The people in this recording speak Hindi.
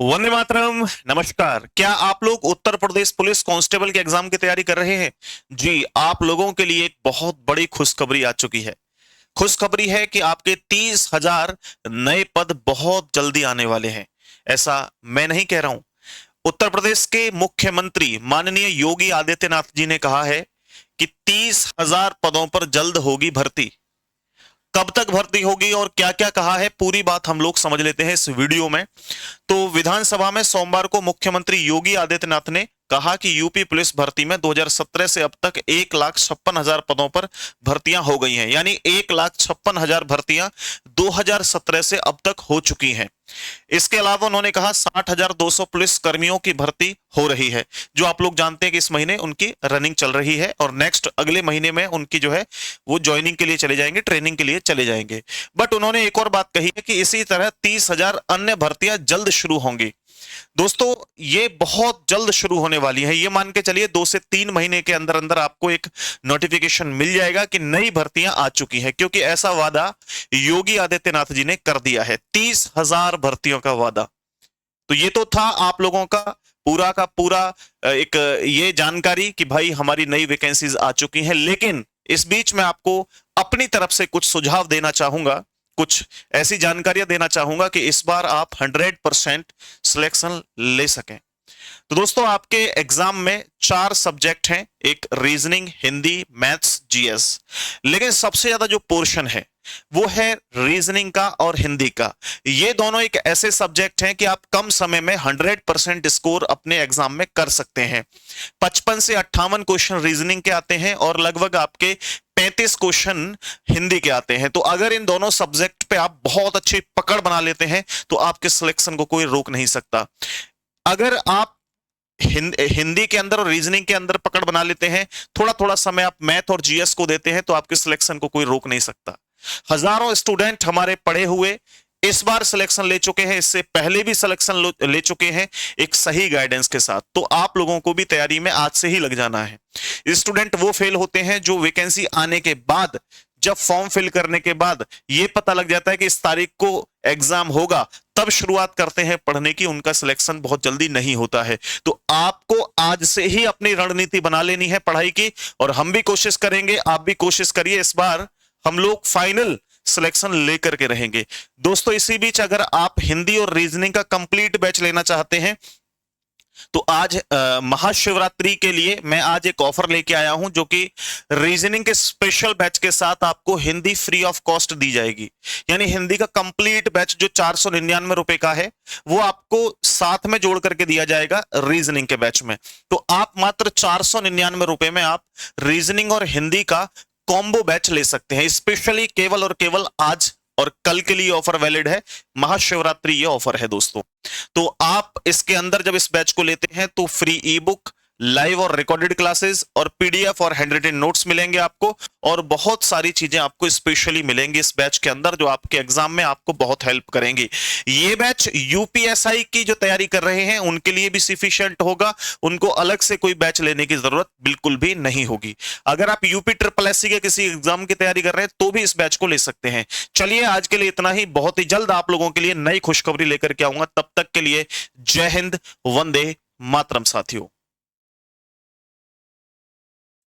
वंदे मातरम। नमस्कार। क्या आप लोग उत्तर प्रदेश पुलिस कांस्टेबल के एग्जाम की तैयारी कर रहे हैं? जी, आप लोगों के लिए एक बहुत बड़ी खुशखबरी आ चुकी है। खुशखबरी है कि आपके 30,000 नए पद बहुत जल्दी आने वाले हैं। ऐसा मैं नहीं कह रहा हूं। उत्तर प्रदेश के मुख्यमंत्री माननीय योगी आदित्यनाथ जी ने कहा है कि 30,000 पदों पर जल्द होगी भर्ती। कब तक भर्ती होगी और क्या क्या कहा है, पूरी बात हम लोग समझ लेते हैं इस वीडियो में। तो विधानसभा में सोमवार को मुख्यमंत्री योगी आदित्यनाथ ने कहा कि यूपी पुलिस भर्ती में 2017 से अब तक 1,56,000 पदों पर भर्तियां हो गई हैं, यानी 1,56,000 भर्तियां 2017 से अब तक हो चुकी हैं। इसके अलावा उन्होंने कहा 60,200 पुलिस कर्मियों की भर्ती हो रही है, जो आप लोग जानते हैं कि इस महीने उनकी रनिंग चल रही है और नेक्स्ट अगले महीने में उनकी जो है वो ज्वाइनिंग के लिए चले जाएंगे, ट्रेनिंग के लिए चले जाएंगे। बट उन्होंने एक और बात कही है कि इसी तरह 30,000 अन्य भर्तियां जल्द शुरू होंगी। दोस्तों, ये बहुत जल्द शुरू होने वाली है। ये मान के चलिए 2 से 3 महीने के अंदर अंदर आपको एक नोटिफिकेशन मिल जाएगा कि नई भर्तियां आ चुकी हैं, क्योंकि ऐसा वादा योगी आदित्यनाथ जी ने कर दिया है, 30,000 भर्तियों का वादा। तो ये तो था आप लोगों का पूरा एक ये जानकारी कि भाई हमारी नई वैकेंसीज आ चुकी हैं। लेकिन इस बीच में आपको अपनी तरफ से कुछ सुझाव देना चाहूंगा, कुछ ऐसी जानकारियां देना चाहूंगा कि इस बार आप 100% सिलेक्शन ले सकें। तो दोस्तों, आपके एग्जाम में 4 सब्जेक्ट हैं, एक रीजनिंग, हिंदी, मैथ्स, जीएस। लेकिन सबसे ज्यादा जो पोर्शन है वो है रीजनिंग का और हिंदी का। ये दोनों एक ऐसे सब्जेक्ट हैं कि आप कम समय में 100% स्कोर अपने एग्जाम में कर सकते हैं। 55 से 58 क्वेश्चन रीजनिंग के आते हैं और लगभग आपके 35 क्वेश्चन हिंदी के आते हैं। तो अगर इन दोनों सब्जेक्ट पे आप बहुत अच्छी पकड़ बना लेते हैं तो आपके सिलेक्शन को कोई रोक नहीं सकता। अगर आप हिंदी के अंदर और रीजनिंग के अंदर पकड़ बना लेते हैं, थोड़ा थोड़ा समय आप मैथ और जीएस को देते हैं, तो आपके सिलेक्शन को कोई रोक नहीं सकता। हजारों स्टूडेंट हमारे पढ़े हुए इस बार सिलेक्शन ले चुके हैं, इससे पहले भी सिलेक्शन ले चुके हैं एक सही गाइडेंस के साथ। तो आप लोगों को भी तैयारी में आज से ही लग जाना है। स्टूडेंट वो फेल होते हैं जो वैकेंसी आने के बाद, जब फॉर्म फिल करने के बाद ये पता लग जाता है कि इस तारीख को एग्जाम होगा, तब शुरुआत करते हैं पढ़ने की, उनका सिलेक्शन बहुत जल्दी नहीं होता है। तो आपको आज से ही अपनी रणनीति बना लेनी है पढ़ाई की, और हम भी कोशिश करेंगे, आप भी कोशिश करिए। इस बार हम लोग फाइनल सिलेक्शन लेकर के रहेंगे। दोस्तों, इसी बीच अगर आप हिंदी और रीजनिंग का कंप्लीट बैच लेना चाहते हैं तो आज महाशिवरात्रि के लिए मैं आज एक ऑफर लेके आया हूं, जो कि रीजनिंग के स्पेशल बैच के साथ आपको हिंदी फ्री ऑफ कॉस्ट दी जाएगी। यानी हिंदी का कंप्लीट बैच जो 499 रुपए का है, वो आपको साथ में जोड़ करके दिया जाएगा रीजनिंग के बैच में। तो आप मात्र 499 रुपए में आप रीजनिंग और हिंदी का कॉम्बो बैच ले सकते हैं। स्पेशली केवल और केवल आज और कल के लिए ऑफर वैलिड है। महाशिवरात्रि ये ऑफर है दोस्तों। तो आप इसके अंदर जब इस बैच को लेते हैं तो फ्री ई बुक, लाइव और रिकॉर्डेड क्लासेस और पीडीएफ और हैंड रिटन नोट्स मिलेंगे आपको, और बहुत सारी चीजें आपको स्पेशली मिलेंगी इस बैच के अंदर, जो आपके एग्जाम में आपको बहुत हेल्प करेंगी। ये बैच यूपीएसआई की जो तैयारी कर रहे हैं उनके लिए भी सफिशिएंट होगा, उनको अलग से कोई बैच लेने की जरूरत बिल्कुल भी नहीं होगी। अगर आप यूपी ट्रिपल एससी के किसी एग्जाम की तैयारी कर रहे हैं तो भी इस बैच को ले सकते हैं। चलिए, आज के लिए इतना ही। बहुत ही जल्द आप लोगों के लिए नई खुशखबरी लेकर के आऊंगा। तब तक के लिए जय हिंद, वंदे मातरम साथियों।